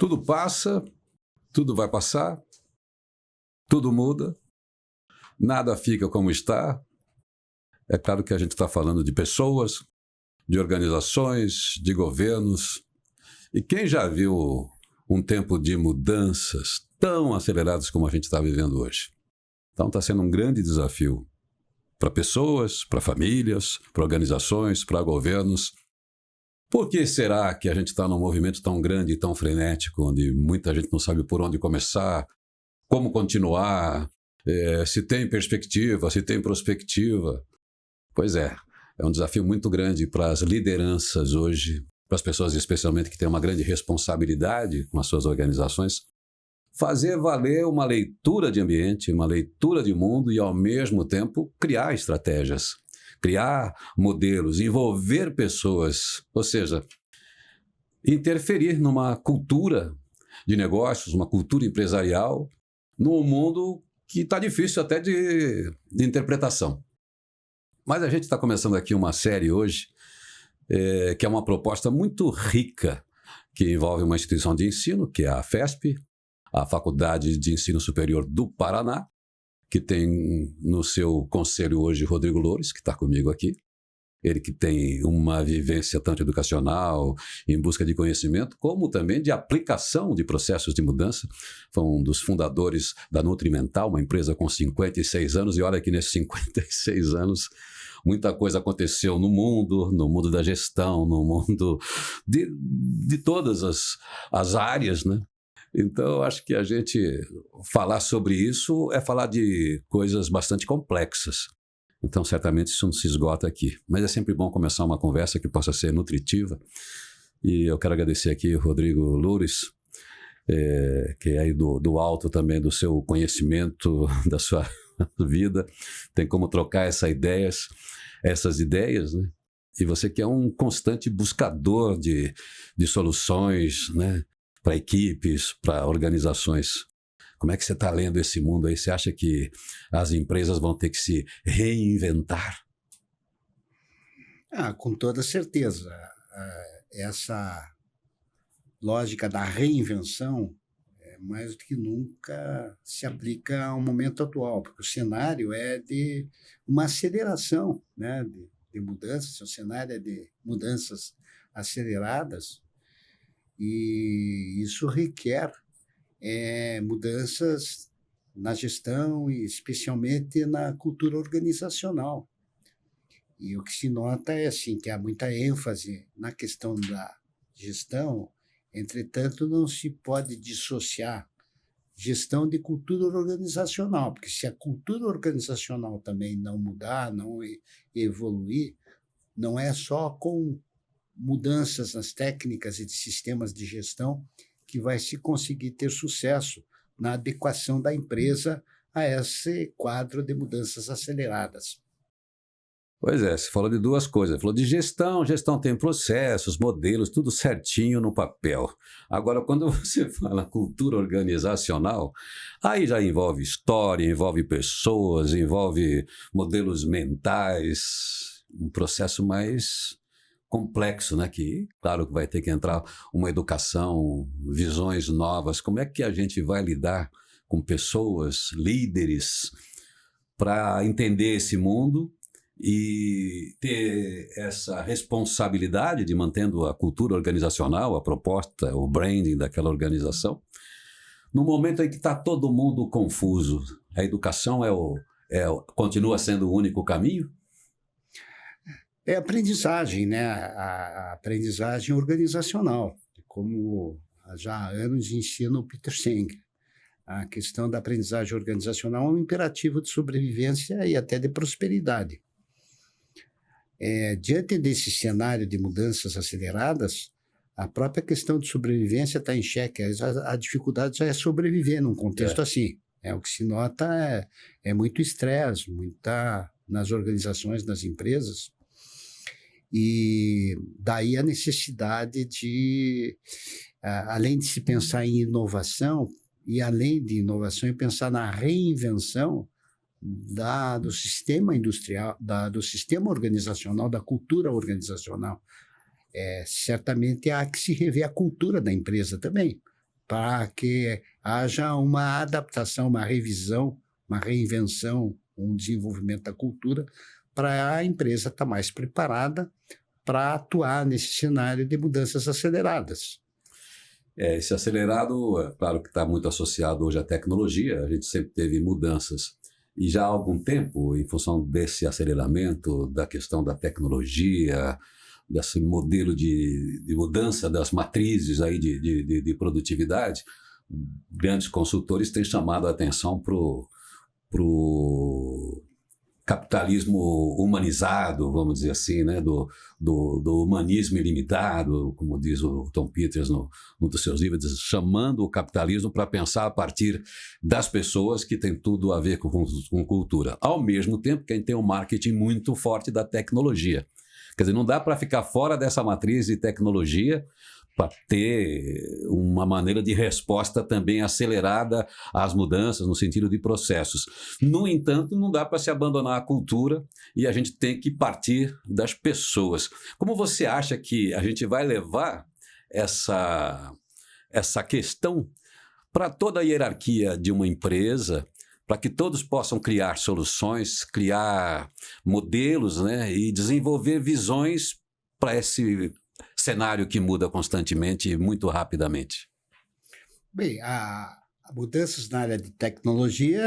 Tudo passa, tudo vai passar, tudo muda, nada fica como está. É claro que a gente está falando de pessoas, de organizações, de governos. E quem já viu um tempo de mudanças tão aceleradas como a gente está vivendo hoje? Então está sendo um grande desafio para pessoas, para famílias, para organizações, para governos. Por que será que a gente está num movimento tão grande e tão frenético, onde muita gente não sabe por onde começar, como continuar, se tem perspectiva, se tem prospectiva? Pois é um desafio muito grande para as lideranças hoje, para as pessoas especialmente que têm uma grande responsabilidade com as suas organizações, fazer valer uma leitura de ambiente, uma leitura de mundo e, ao mesmo tempo, criar estratégias, criar modelos, envolver pessoas, ou seja, interferir numa cultura de negócios, uma cultura empresarial, num mundo que está difícil até de interpretação. Mas a gente está começando aqui uma série hoje, que é uma proposta muito rica, que envolve uma instituição de ensino, que é a FESP, a Faculdade de Ensino Superior do Paraná, que tem no seu conselho hoje Rodrigo Loures, que está comigo aqui. Ele que tem uma vivência tanto educacional, em busca de conhecimento, como também de aplicação de processos de mudança. Foi um dos fundadores da Nutrimental, uma empresa com 56 anos, e olha que nesses 56 anos muita coisa aconteceu no mundo da gestão, no mundo de todas as áreas, né? Então, eu acho que a gente falar sobre isso é falar de coisas bastante complexas. Então, certamente, isso não se esgota aqui. Mas é sempre bom começar uma conversa que possa ser nutritiva. E eu quero agradecer aqui o Rodrigo Loures, que é aí do alto também do seu conhecimento, da sua vida. Tem como trocar essas ideias, né? E você que é um constante buscador de soluções, né? Para equipes, para organizações. Como é que você está lendo esse mundo aí? Você acha que as empresas vão ter que se reinventar? Com toda certeza. Essa lógica da reinvenção, mais do que nunca, se aplica ao momento atual, porque o cenário é de uma aceleração, né, de mudanças, o cenário é de mudanças aceleradas, e isso requer mudanças na gestão e especialmente na cultura organizacional. E o que se nota é assim, que há muita ênfase na questão da gestão, entretanto, não se pode dissociar gestão de cultura organizacional, porque se a cultura organizacional também não mudar, não evoluir, não é só com mudanças nas técnicas e de sistemas de gestão que vai se conseguir ter sucesso na adequação da empresa a esse quadro de mudanças aceleradas. Pois é, você falou de duas coisas. Falou de gestão tem processos, modelos, tudo certinho no papel. Agora, quando você fala cultura organizacional, aí já envolve história, envolve pessoas, envolve modelos mentais, um processo mais complexo, né? Que, claro, vai ter que entrar uma educação, visões novas. Como é que a gente vai lidar com pessoas, líderes, para entender esse mundo e ter essa responsabilidade de mantendo a cultura organizacional, a proposta, o branding daquela organização, no momento em que está todo mundo confuso? A educação continua sendo o único caminho? É aprendizagem, né? A aprendizagem organizacional, como já há anos ensina o Peter Senge. A questão da aprendizagem organizacional é um imperativo de sobrevivência e até de prosperidade. Diante desse cenário de mudanças aceleradas, a própria questão de sobrevivência está em xeque. A dificuldade já é sobreviver num contexto assim. O que se nota é muito estresse, nas organizações, nas empresas. E daí a necessidade de, além de se pensar em inovação, e além de inovação, pensar na reinvenção do sistema industrial, do sistema organizacional, da cultura organizacional. Certamente há que se rever a cultura da empresa também, para que haja uma adaptação, uma revisão, uma reinvenção, um desenvolvimento da cultura, para a empresa estar mais preparada para atuar nesse cenário de mudanças aceleradas. Esse acelerado, é claro que está muito associado hoje à tecnologia, a gente sempre teve mudanças. E já há algum tempo, em função desse aceleramento, da questão da tecnologia, desse modelo de mudança das matrizes aí de produtividade, grandes consultores têm chamado a atenção para o capitalismo humanizado, vamos dizer assim, né? do humanismo ilimitado, como diz o Tom Peters num dos seus livros, chamando o capitalismo para pensar a partir das pessoas, que tem tudo a ver com cultura. Ao mesmo tempo que a gente tem um marketing muito forte da tecnologia. Quer dizer, não dá para ficar fora dessa matriz de tecnologia para ter uma maneira de resposta também acelerada às mudanças, no sentido de processos. No entanto, não dá para se abandonar a cultura e a gente tem que partir das pessoas. Como você acha que a gente vai levar essa questão para toda a hierarquia de uma empresa, para que todos possam criar soluções, criar modelos, né, e desenvolver visões para esse cenário que muda constantemente e muito rapidamente? Bem, mudanças na área de tecnologia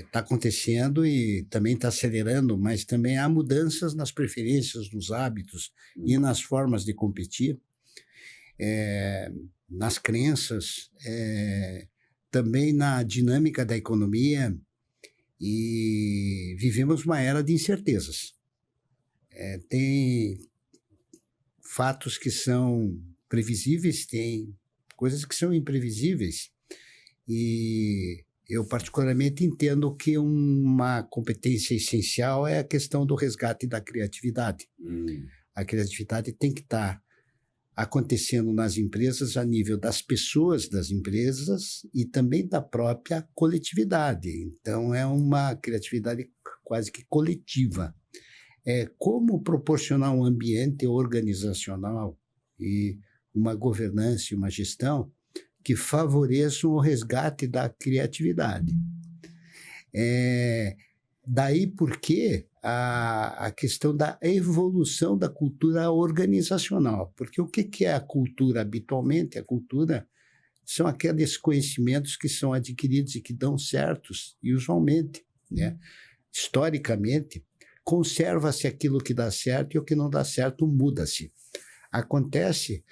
está acontecendo e também está acelerando, mas também há mudanças nas preferências, nos hábitos e nas formas de competir, nas crenças, também na dinâmica da economia, e vivemos uma era de incertezas. Tem fatos que são previsíveis, tem coisas que são imprevisíveis, e eu particularmente entendo que uma competência essencial é a questão do resgate da criatividade. A criatividade tem que estar acontecendo nas empresas a nível das pessoas das empresas e também da própria coletividade. Então, é uma criatividade quase que coletiva. Como proporcionar um ambiente organizacional e uma governança e uma gestão que favoreçam o resgate da criatividade. Daí porque a questão da evolução da cultura organizacional. Porque o que é a cultura? Habitualmente, a cultura são aqueles conhecimentos que são adquiridos e que dão certos, e usualmente, né? Historicamente, conserva-se aquilo que dá certo e o que não dá certo muda-se. Acontece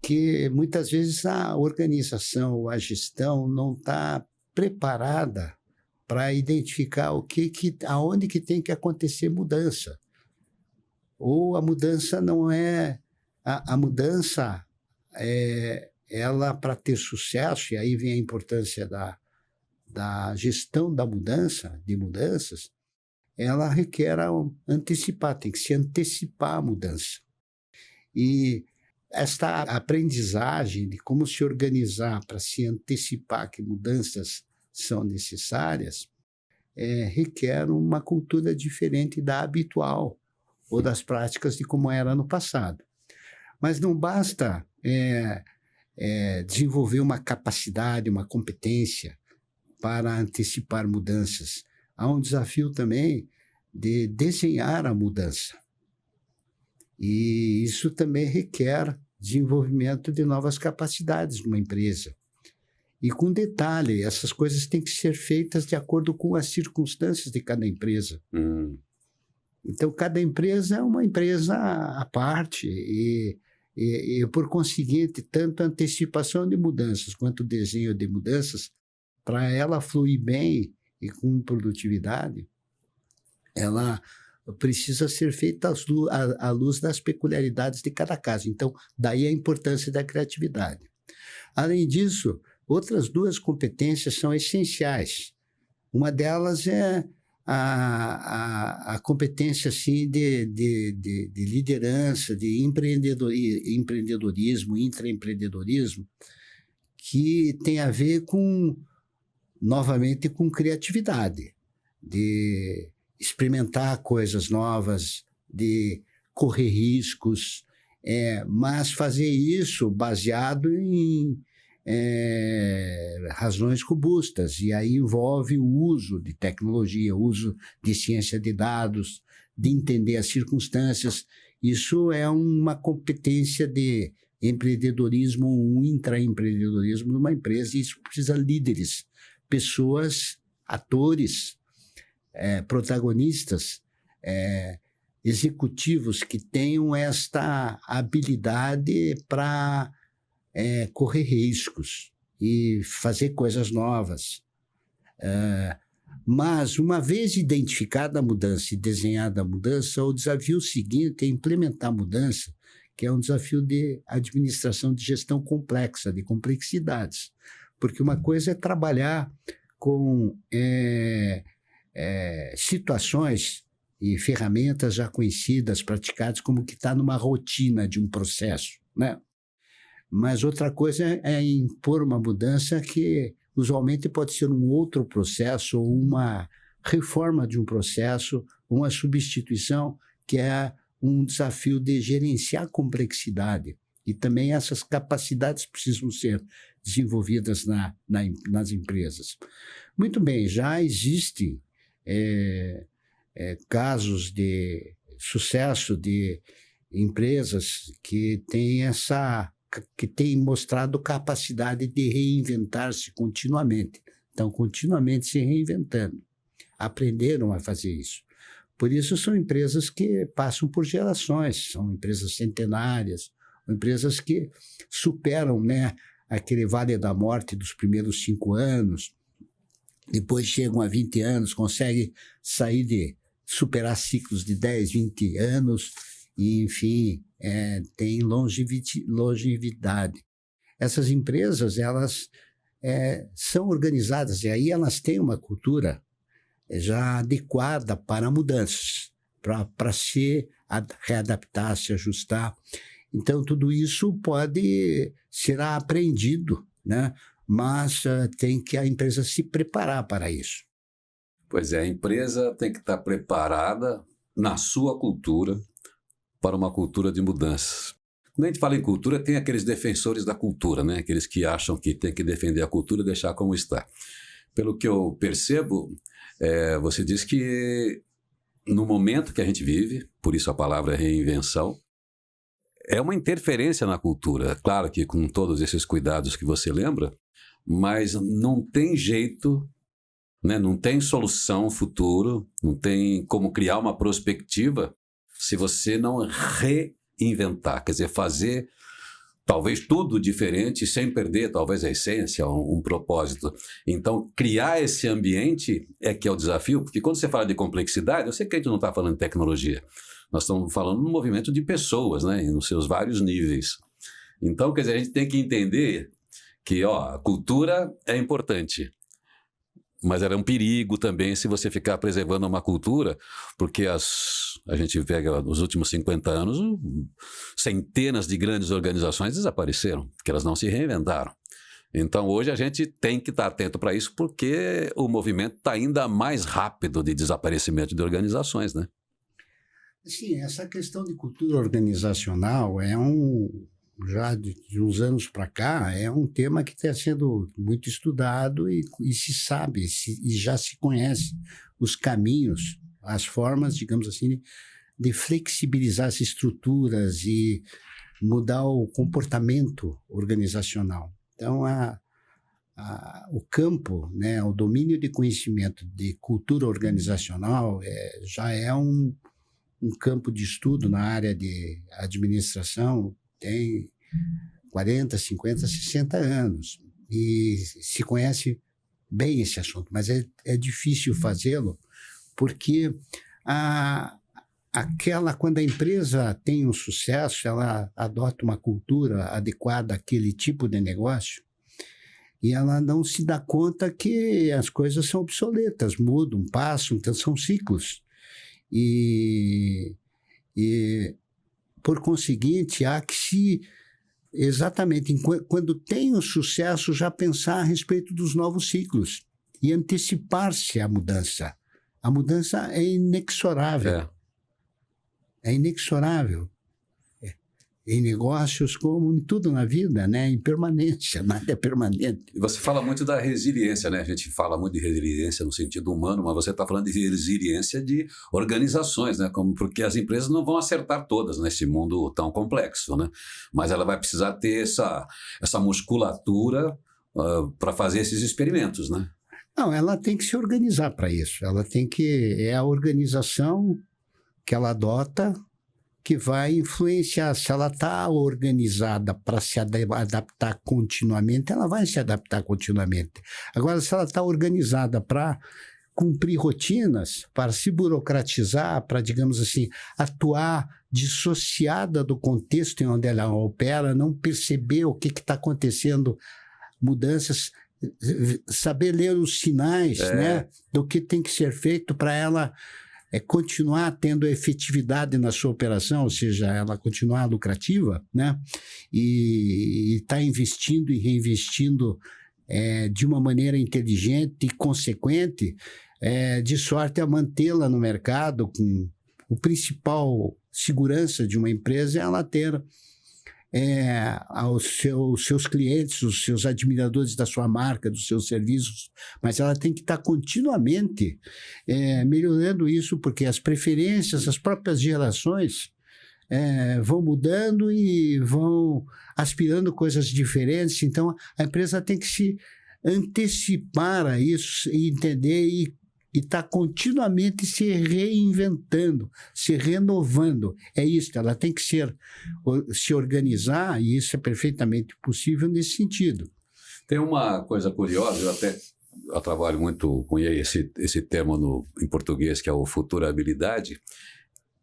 que muitas vezes a organização ou a gestão não está preparada para identificar aonde que tem que acontecer mudança. Ou a mudança não é... A mudança, ela, para ter sucesso, e aí vem a importância da gestão da mudança, de mudanças, ela requer antecipar, tem que se antecipar a mudança. E esta aprendizagem de como se organizar para se antecipar que mudanças são necessárias, requer uma cultura diferente da habitual ou das práticas de como era no passado. Mas não basta desenvolver uma capacidade, uma competência para antecipar mudanças. Há um desafio também de desenhar a mudança. E isso também requer desenvolvimento de novas capacidades numa empresa. E com detalhe, essas coisas têm que ser feitas de acordo com as circunstâncias de cada empresa. Então, cada empresa é uma empresa à parte e por conseguinte, tanto a antecipação de mudanças quanto o desenho de mudanças, para ela fluir bem e com produtividade, ela precisa ser feita à luz das peculiaridades de cada caso. Então, daí a importância da criatividade. Além disso, outras duas competências são essenciais. Uma delas é a competência assim, de liderança, de empreendedorismo, intraempreendedorismo, que tem a ver novamente com criatividade, de experimentar coisas novas, de correr riscos, mas fazer isso baseado em razões robustas, e aí envolve o uso de tecnologia, o uso de ciência de dados, de entender as circunstâncias. Isso é uma competência de empreendedorismo, um intraempreendedorismo numa empresa, e isso precisa de líderes, pessoas, atores, protagonistas, executivos que tenham esta habilidade para correr riscos e fazer coisas novas. Mas, uma vez identificada a mudança e desenhada a mudança, o desafio seguinte é implementar a mudança, que é um desafio de administração de gestão complexa, de complexidades. Porque uma coisa é trabalhar com situações e ferramentas já conhecidas, praticadas, como que está numa rotina de um processo, né? Mas outra coisa é impor uma mudança que usualmente pode ser um outro processo, ou uma reforma de um processo, uma substituição, que é um desafio de gerenciar complexidade. E também essas capacidades precisam ser desenvolvidas nas empresas. Muito bem, já existem casos de sucesso de empresas que têm mostrado capacidade de reinventar-se continuamente. Estão continuamente se reinventando. Aprenderam a fazer isso. Por isso, são empresas que passam por gerações, são empresas centenárias, empresas que superam, né, aquele vale da morte dos primeiros 5 anos, depois chegam a 20 anos, conseguem superar ciclos de 10, 20 anos, e, enfim, têm longevidade. Essas empresas, elas são organizadas, e aí elas têm uma cultura já adequada para mudanças, para se readaptar, se ajustar. Então, tudo isso será aprendido, né? Mas tem que a empresa se preparar para isso. Pois é, a empresa tem que estar preparada na sua cultura para uma cultura de mudanças. Quando a gente fala em cultura, tem aqueles defensores da cultura, né? Aqueles que acham que tem que defender a cultura e deixar como está. Pelo que eu percebo, você diz que no momento que a gente vive, por isso a palavra reinvenção, é uma interferência na cultura. Claro que com todos esses cuidados que você lembra, mas não tem jeito, né? Não tem solução futuro, não tem como criar uma perspectiva se você não reinventar, quer dizer, fazer talvez tudo diferente sem perder talvez a essência, um propósito. Então, criar esse ambiente que é o desafio, porque quando você fala de complexidade, eu sei que a gente não está falando de tecnologia, nós estamos falando de um movimento de pessoas, né, nos seus vários níveis. Então, quer dizer, a gente tem que entender que a cultura é importante, mas ela é um perigo também se você ficar preservando uma cultura, porque a gente pega nos últimos 50 anos, centenas de grandes organizações desapareceram, porque elas não se reinventaram. Então, hoje a gente tem que estar atento para isso, porque o movimento está ainda mais rápido de desaparecimento de organizações, né? Sim, essa questão de cultura organizacional já de uns anos para cá, é um tema que está sendo muito estudado e se sabe, e já se conhece os caminhos, as formas, digamos assim, de flexibilizar as estruturas e mudar o comportamento organizacional. Então, o campo, né, o domínio de conhecimento de cultura organizacional já é um campo de estudo na área de administração, tem 40, 50, 60 anos e se conhece bem esse assunto, mas é difícil fazê-lo porque quando a empresa tem um sucesso, ela adota uma cultura adequada àquele tipo de negócio e ela não se dá conta que as coisas são obsoletas, mudam, passam, então são ciclos. E por conseguinte, há que exatamente quando tem o sucesso, já pensar a respeito dos novos ciclos e antecipar-se à mudança. A mudança é inexorável. É inexorável. em negócios como em tudo na vida, né? Impermanência, nada é permanente. E você fala muito da resiliência, né? A gente fala muito de resiliência no sentido humano, mas você está falando de resiliência de organizações, né? Porque as empresas não vão acertar todas nesse mundo tão complexo, né? Mas ela vai precisar ter essa musculatura para fazer esses experimentos, né? Não, ela tem que se organizar para isso. Ela tem que... É a organização que ela adota que vai influenciar. Se ela está organizada para se adaptar continuamente, ela vai se adaptar continuamente. Agora, se ela está organizada para cumprir rotinas, para se burocratizar, para, digamos assim, atuar dissociada do contexto em onde ela opera, não perceber o que está acontecendo, mudanças, saber ler os sinais, né, do que tem que ser feito para ela continuar tendo efetividade na sua operação, ou seja, ela continuar lucrativa, né? E está investindo e reinvestindo de uma maneira inteligente e consequente, de sorte a mantê-la no mercado. Com o principal segurança de uma empresa é ela ter aos seus clientes, os seus admiradores da sua marca, dos seus serviços, mas ela tem que estar continuamente melhorando isso, porque as preferências, as próprias gerações vão mudando e vão aspirando coisas diferentes. Então, a empresa tem que se antecipar a isso e entender e está continuamente se reinventando, se renovando. É isso, ela tem que se organizar, e isso é perfeitamente possível nesse sentido. Tem uma coisa curiosa, eu trabalho muito com esse termo em português, que é o futurabilidade,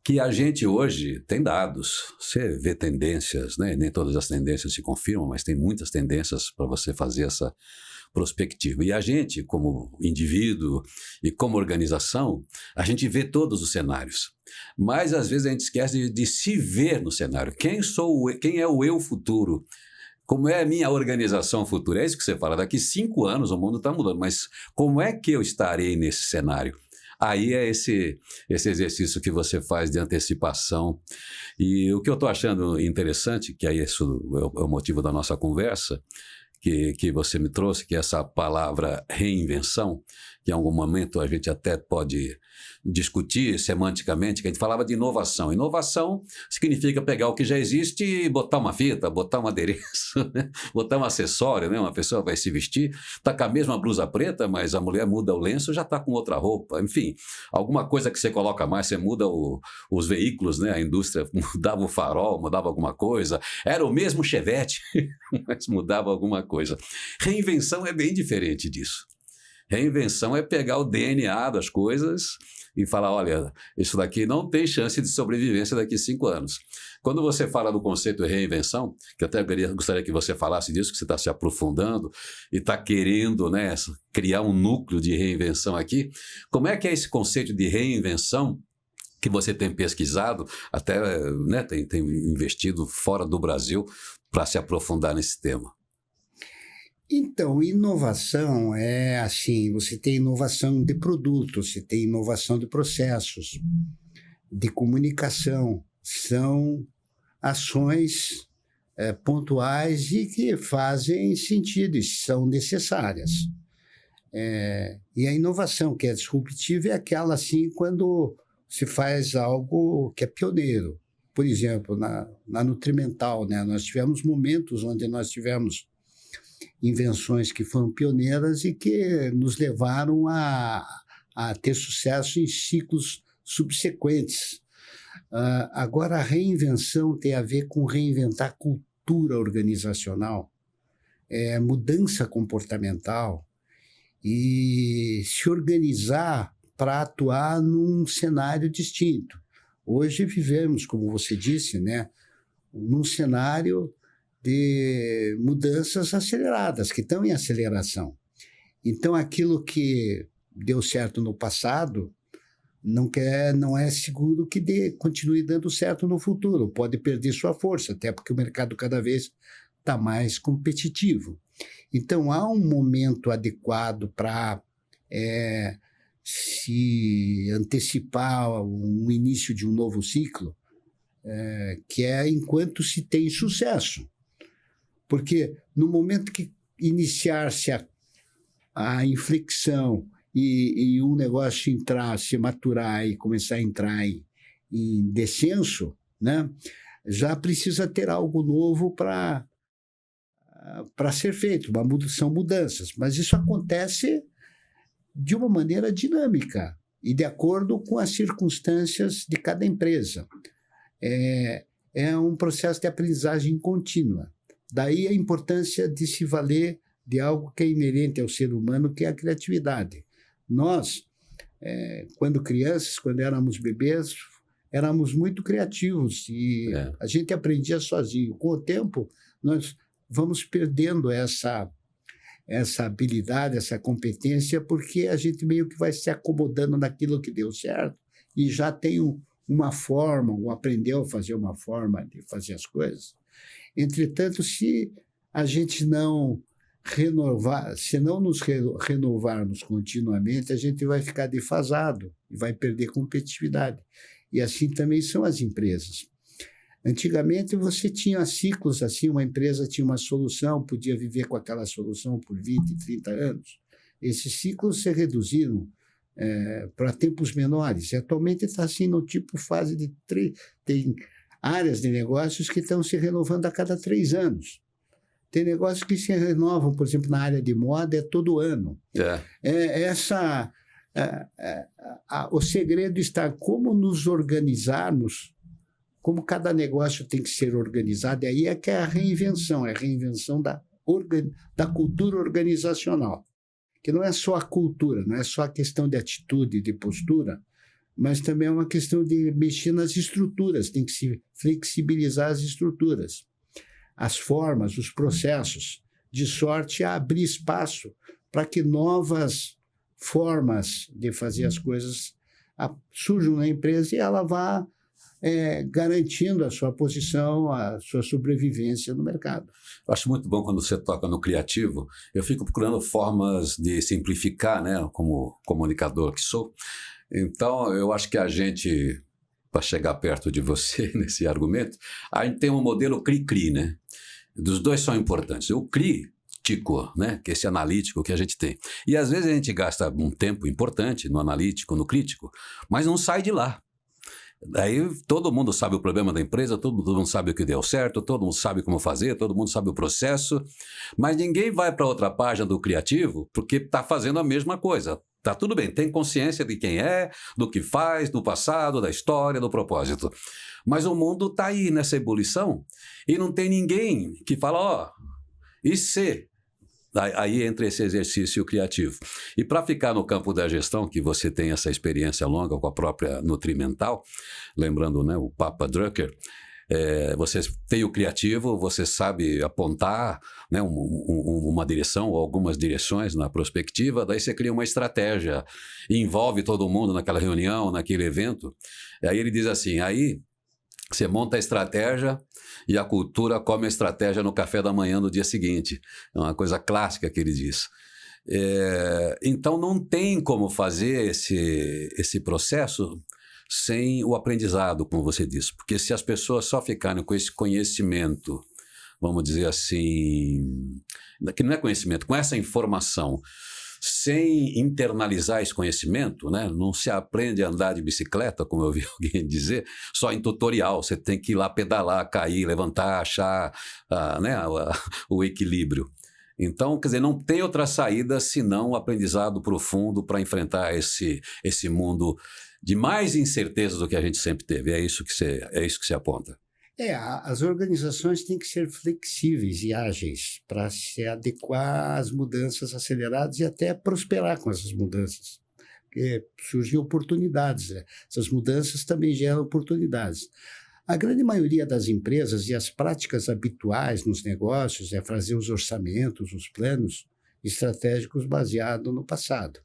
que a gente hoje tem dados. Você vê tendências, né? Nem todas as tendências se confirmam, mas tem muitas tendências para você fazer essa prospectiva. E a gente, como indivíduo e como organização, a gente vê todos os cenários. Mas, às vezes, a gente esquece de se ver no cenário. Quem é o eu futuro? Como é a minha organização futura? É isso que você fala. Daqui 5 anos o mundo está mudando, mas como é que eu estarei nesse cenário? Aí é esse exercício que você faz de antecipação. E o que eu estou achando interessante, que aí isso é o motivo da nossa conversa, que você me trouxe, que é essa palavra reinvenção, que em algum momento a gente até pode discutir semanticamente, que a gente falava de inovação. Inovação significa pegar o que já existe e botar uma fita, botar um adereço, né? Botar um acessório, né? Uma pessoa vai se vestir, está com a mesma blusa preta, mas a mulher muda o lenço, já está com outra roupa. Enfim, alguma coisa que você coloca mais, você muda os veículos, né? A indústria mudava o farol, mudava alguma coisa. Era o mesmo Chevette, mas mudava alguma coisa. Reinvenção é bem diferente disso. Reinvenção é pegar o DNA das coisas e falar, olha, isso daqui não tem chance de sobrevivência daqui a 5 anos. Quando você fala do conceito de reinvenção, que até gostaria que você falasse disso, que você está se aprofundando e está querendo, né, criar um núcleo de reinvenção aqui, como é que é esse conceito de reinvenção que você tem pesquisado, até, né, tem investido fora do Brasil para se aprofundar nesse tema? Então, inovação é assim, você tem inovação de produtos, você tem inovação de processos, de comunicação, são ações pontuais e que fazem sentido e são necessárias. E a inovação que é disruptiva é aquela assim quando se faz algo que é pioneiro. Por exemplo, na Nutrimental, né, nós tivemos momentos onde nós tivemos invenções que foram pioneiras e que nos levaram a ter sucesso em ciclos subsequentes. Agora, a reinvenção tem a ver com reinventar a cultura organizacional, mudança comportamental e se organizar para atuar num cenário distinto. Hoje vivemos, como você disse, né, num cenário de mudanças aceleradas, que estão em aceleração. Então, aquilo que deu certo no passado não é seguro que continue dando certo no futuro. Pode perder sua força, até porque o mercado cada vez está mais competitivo. Então, há um momento adequado para se antecipar o início de um novo ciclo. que é enquanto se tem sucesso. Porque no momento que iniciar-se a inflexão e um negócio entrar, se maturar e começar a entrar em descenso, né, já precisa ter algo novo para ser feito. São mudanças, mas isso acontece de uma maneira dinâmica e de acordo com as circunstâncias de cada empresa. É um processo de aprendizagem contínua. Daí a importância de se valer de algo que é inerente ao ser humano, que é a criatividade. Nós, quando crianças, quando éramos bebês, éramos muito criativos e a gente aprendia sozinho. Com o tempo, nós vamos perdendo essa habilidade, essa competência, porque a gente meio que vai se acomodando naquilo que deu certo e já tem uma forma, ou aprendeu a fazer uma forma de fazer as coisas. Entretanto, se a gente não nos renovarmos continuamente, a gente vai ficar defasado e vai perder competitividade. E assim também são as empresas. Antigamente, você tinha ciclos assim, uma empresa tinha uma solução, podia viver com aquela solução por 20, 30 anos. Esses ciclos se reduziram para tempos menores. E atualmente está assim no tipo fase de 3. Tem áreas de negócios que estão se renovando a cada 3 anos. Tem negócios que se renovam, por exemplo, na área de moda, todo ano. O segredo está como nos organizarmos, como cada negócio tem que ser organizado, e aí é que é a reinvenção da cultura organizacional, que não é só a cultura, não é só a questão de atitude, de postura, mas também é uma questão de mexer nas estruturas, tem que se flexibilizar as estruturas, as formas, os processos, de sorte a abrir espaço para que novas formas de fazer as coisas surjam na empresa e ela vá garantindo a sua posição, a sua sobrevivência no mercado. Eu acho muito bom quando você toca no criativo. Eu fico procurando formas de simplificar, né, como comunicador que sou. Então, eu acho que a gente, para chegar perto de você nesse argumento, a gente tem um modelo cri-cri, né? Dos dois são importantes. O crítico, né, que é esse analítico que a gente tem. E às vezes a gente gasta um tempo importante no analítico, no crítico, mas não sai de lá. Daí todo mundo sabe o problema da empresa, todo mundo sabe o que deu certo, todo mundo sabe como fazer, todo mundo sabe o processo, mas ninguém vai para outra página do criativo porque está fazendo a mesma coisa. Tá tudo bem, tem consciência de quem é, do que faz, do passado, da história, do propósito. Mas o mundo está aí nessa ebulição e não tem ninguém que fala, e se? Aí entra esse exercício criativo. E para ficar no campo da gestão, que você tem essa experiência longa com a própria Nutrimental, lembrando, né, o Papa Drucker, você tem o criativo, você sabe apontar, né, uma direção ou algumas direções na prospectiva, daí você cria uma estratégia, envolve todo mundo naquela reunião, naquele evento. Aí ele diz assim, aí você monta a estratégia e a cultura come a estratégia no café da manhã no dia seguinte. É uma coisa clássica que ele diz. Então não tem como fazer esse processo sem o aprendizado, como você disse. Porque se as pessoas só ficarem com esse conhecimento, vamos dizer assim, que não é conhecimento, com essa informação, sem internalizar esse conhecimento, né? Não se aprende a andar de bicicleta, como eu ouvi alguém dizer, só em tutorial. Você tem que ir lá pedalar, cair, levantar, achar né, o equilíbrio. Então, quer dizer, não tem outra saída senão o aprendizado profundo para enfrentar esse mundo de mais incerteza do que a gente sempre teve. É isso que você aponta. As organizações têm que ser flexíveis e ágeis para se adequar às mudanças aceleradas e até prosperar com essas mudanças. Porque surgem oportunidades, né? Essas mudanças também geram oportunidades. A grande maioria das empresas e as práticas habituais nos negócios é fazer os orçamentos, os planos estratégicos baseados no passado.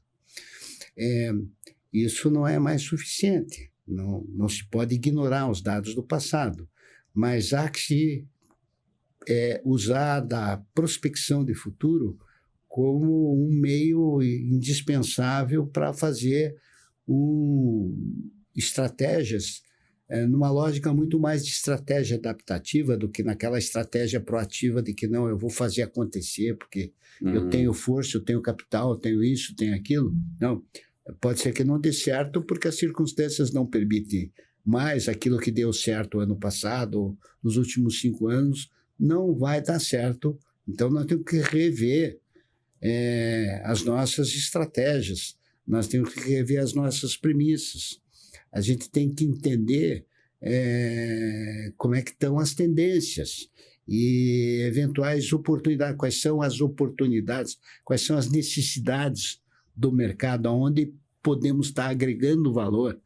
Isso não é mais suficiente, não se pode ignorar os dados do passado. Mas há que se usar da prospecção de futuro como um meio indispensável para fazer estratégias numa lógica muito mais de estratégia adaptativa do que naquela estratégia proativa de que não, eu vou fazer acontecer, porque eu tenho força, eu tenho capital, eu tenho isso, eu tenho aquilo. Não, pode ser que não dê certo porque as circunstâncias não permitem mais aquilo que deu certo ano passado, nos últimos 5 anos, não vai dar certo. Então, nós temos que rever as nossas estratégias, nós temos que rever as nossas premissas. A gente tem que entender como é que estão as tendências e eventuais oportunidades, quais são as oportunidades, quais são as necessidades do mercado, onde podemos estar agregando valor.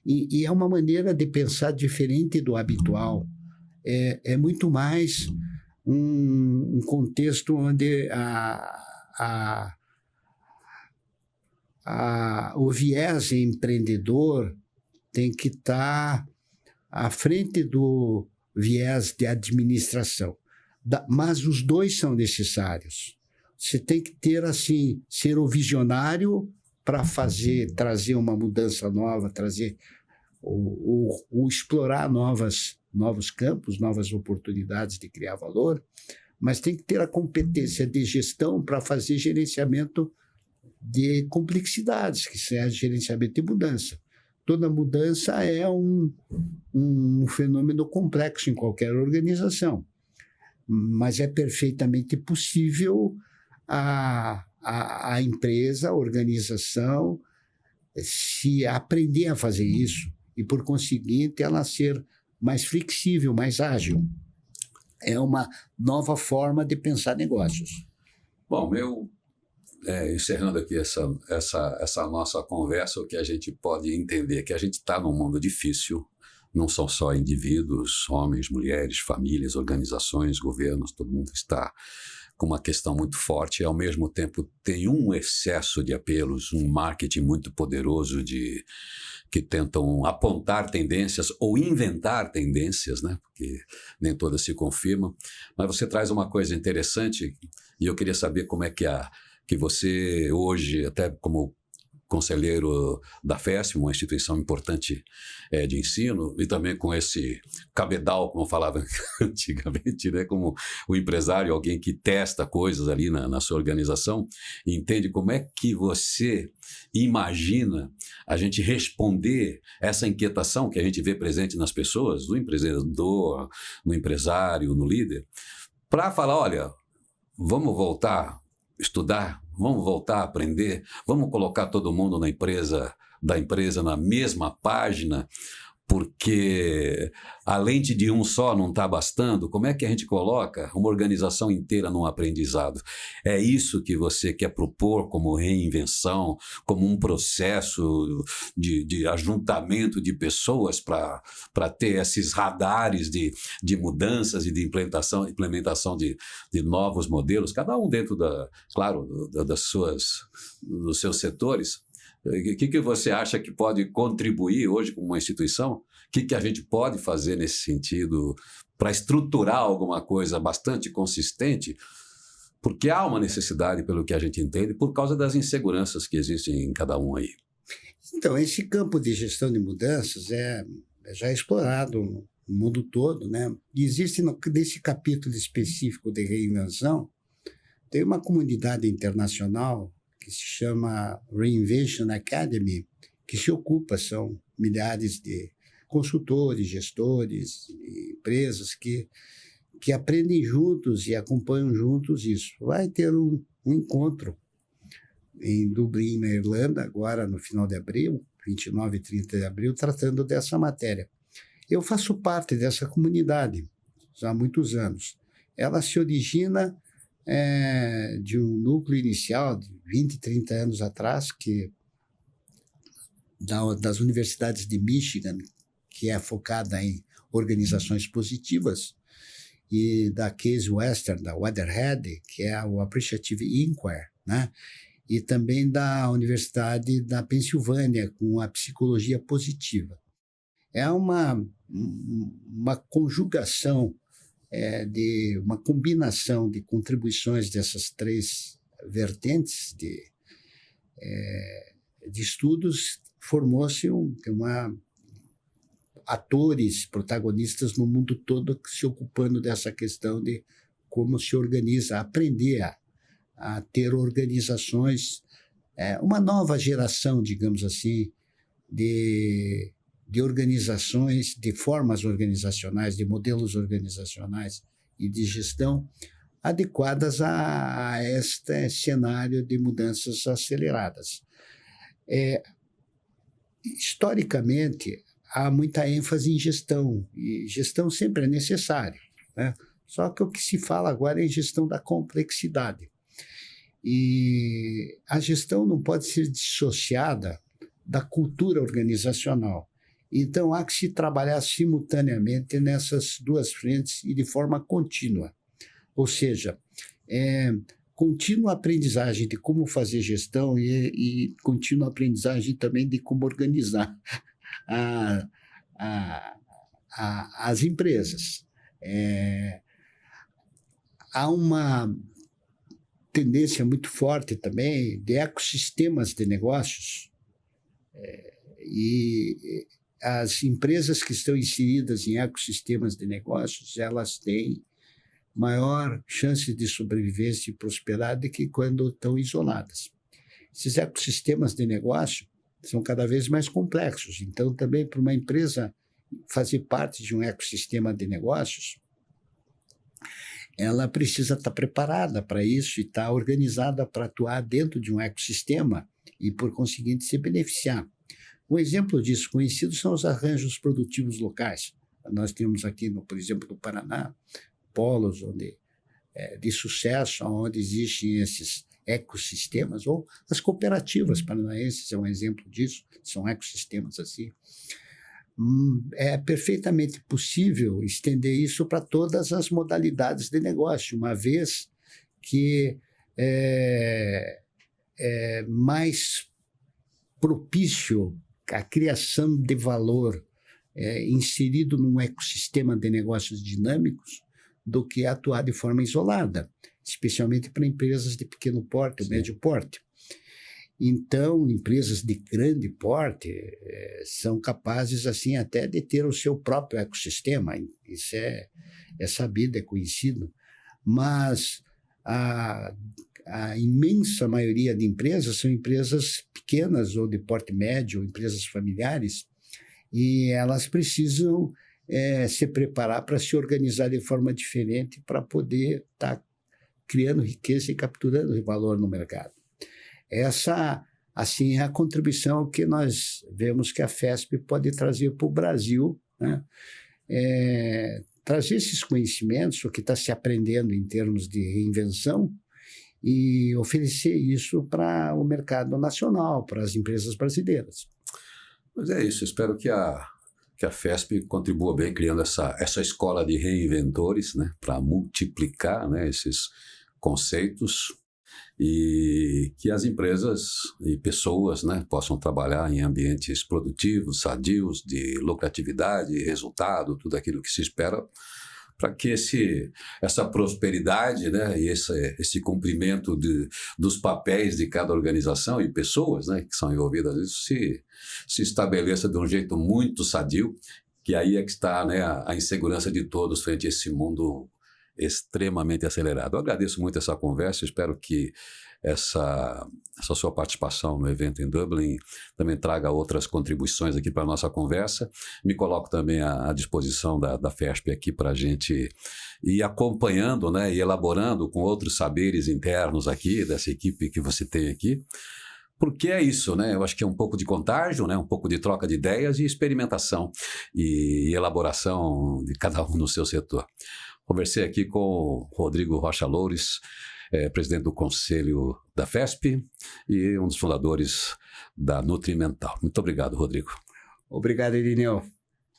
E é uma maneira de pensar diferente do habitual. É muito mais um contexto onde o viés empreendedor tem que estar à frente do viés de administração. Mas os dois são necessários. Você tem que ter, assim, ser o visionário para trazer uma mudança nova, trazer ou explorar novos campos, novas oportunidades de criar valor, mas tem que ter a competência de gestão para fazer gerenciamento de complexidades, que é gerenciamento de mudança. Toda mudança é um fenômeno complexo em qualquer organização, mas é perfeitamente possível a empresa, a organização, se aprender a fazer isso e, por conseguinte, ela ser mais flexível, mais ágil. É uma nova forma de pensar negócios. Bom, encerrando aqui essa nossa conversa, o que a gente pode entender é que a gente está num mundo difícil, não são só indivíduos, homens, mulheres, famílias, organizações, governos, todo mundo está com uma questão muito forte e, ao mesmo tempo, tem um excesso de apelos, um marketing muito poderoso que tentam apontar tendências ou inventar tendências, né? Porque nem todas se confirmam. Mas você traz uma coisa interessante e eu queria saber como é que você hoje, até como conselheiro da FESP, uma instituição importante de ensino, e também com esse cabedal, como eu falava antigamente, né, como o empresário, alguém que testa coisas ali na sua organização, entende como é que você imagina a gente responder essa inquietação que a gente vê presente nas pessoas, do empreendedor, no empresário, no líder, para falar, olha, vamos voltar a estudar, vamos voltar a aprender, vamos colocar todo mundo da empresa na mesma página, porque a lente de um só não está bastando. Como é que a gente coloca uma organização inteira num aprendizado? É isso que você quer propor como reinvenção, como um processo de ajuntamento de pessoas para ter esses radares de mudanças e de implementação de novos modelos, cada um dentro dos seus setores? O que você acha que pode contribuir hoje como uma instituição? O que a gente pode fazer nesse sentido para estruturar alguma coisa bastante consistente? Porque há uma necessidade, pelo que a gente entende, por causa das inseguranças que existem em cada um aí. Então, esse campo de gestão de mudanças já é explorado no mundo todo, né? E existe nesse capítulo específico de reinvenção, tem uma comunidade internacional que se chama Reinvention Academy, que se ocupa, são milhares de consultores, gestores, empresas que aprendem juntos e acompanham juntos isso. Vai ter um encontro em Dublin, na Irlanda, agora no final de abril, 29 e 30 de abril, tratando dessa matéria. Eu faço parte dessa comunidade já há muitos anos. Ela se origina de um núcleo inicial de 20, 30 anos atrás, das universidades de Michigan, que é focada em organizações positivas, e da Case Western, da Weatherhead, que é o Appreciative Inquiry, né? E também da Universidade da Pensilvânia, com a psicologia positiva. É uma conjugação, uma combinação de contribuições dessas três vertentes de estudos, formou-se atores, protagonistas no mundo todo se ocupando dessa questão de como se organiza, aprender a ter organizações, uma nova geração, digamos assim, de organizações, de formas organizacionais, de modelos organizacionais e de gestão adequadas a este cenário de mudanças aceleradas. Historicamente, há muita ênfase em gestão, e gestão sempre é necessária, né? Só que o que se fala agora é em gestão da complexidade. E a gestão não pode ser dissociada da cultura organizacional. Então, há que se trabalhar simultaneamente nessas duas frentes e de forma contínua. Ou seja, contínua aprendizagem de como fazer gestão e contínua aprendizagem também de como organizar as empresas. Há uma tendência muito forte também de ecossistemas de negócios, e as empresas que estão inseridas em ecossistemas de negócios, elas têm maior chance de sobrevivência e prosperidade que quando estão isoladas. Esses ecossistemas de negócio são cada vez mais complexos, então também para uma empresa fazer parte de um ecossistema de negócios, ela precisa estar preparada para isso e estar organizada para atuar dentro de um ecossistema e, por conseguinte, se beneficiar. Um exemplo disso conhecido são os arranjos produtivos locais. Nós temos aqui, por exemplo, no Paraná, polos de sucesso, onde existem esses ecossistemas, ou as cooperativas paranaenses é um exemplo disso, são ecossistemas assim. É perfeitamente possível estender isso para todas as modalidades de negócio, uma vez que é mais propício a criação de valor inserido num ecossistema de negócios dinâmicos do que atuar de forma isolada, especialmente para empresas de pequeno porte, ou médio porte. Então, empresas de grande porte são capazes assim até de ter o seu próprio ecossistema, isso é sabido, é conhecido, mas a imensa maioria de empresas são empresas pequenas ou de porte médio, empresas familiares, e elas precisam se preparar para se organizar de forma diferente para poder estar criando riqueza e capturando valor no mercado. Essa, assim, é a contribuição que nós vemos que a FESP pode trazer para o Brasil, né? Trazer esses conhecimentos, o que está se aprendendo em termos de reinvenção, e oferecer isso para o mercado nacional, para as empresas brasileiras. Mas é isso, espero que a FESP contribua bem criando essa escola de reinventores, né, para multiplicar, né, esses conceitos e que as empresas e pessoas, né, possam trabalhar em ambientes produtivos, sadios, de lucratividade, resultado, tudo aquilo que se espera, para que essa prosperidade, né, e esse cumprimento dos papéis de cada organização e pessoas, né, que são envolvidas nisso se estabeleça de um jeito muito sadio, que aí é que está, né, a insegurança de todos frente a esse mundo extremamente acelerado. Eu agradeço muito essa conversa, espero que essa sua participação no evento em Dublin também traga outras contribuições aqui para a nossa conversa. Me coloco também à disposição da FESP aqui para a gente ir acompanhando, né, e elaborando com outros saberes internos aqui, dessa equipe que você tem aqui, porque é isso, né? Eu acho que é um pouco de contágio, né? Um pouco de troca de ideias e experimentação e elaboração de cada um no seu setor. Conversei aqui com o Rodrigo Rocha Loures, presidente do Conselho da FESP e um dos fundadores da Nutrimental. Muito obrigado, Rodrigo. Obrigado, Irineu.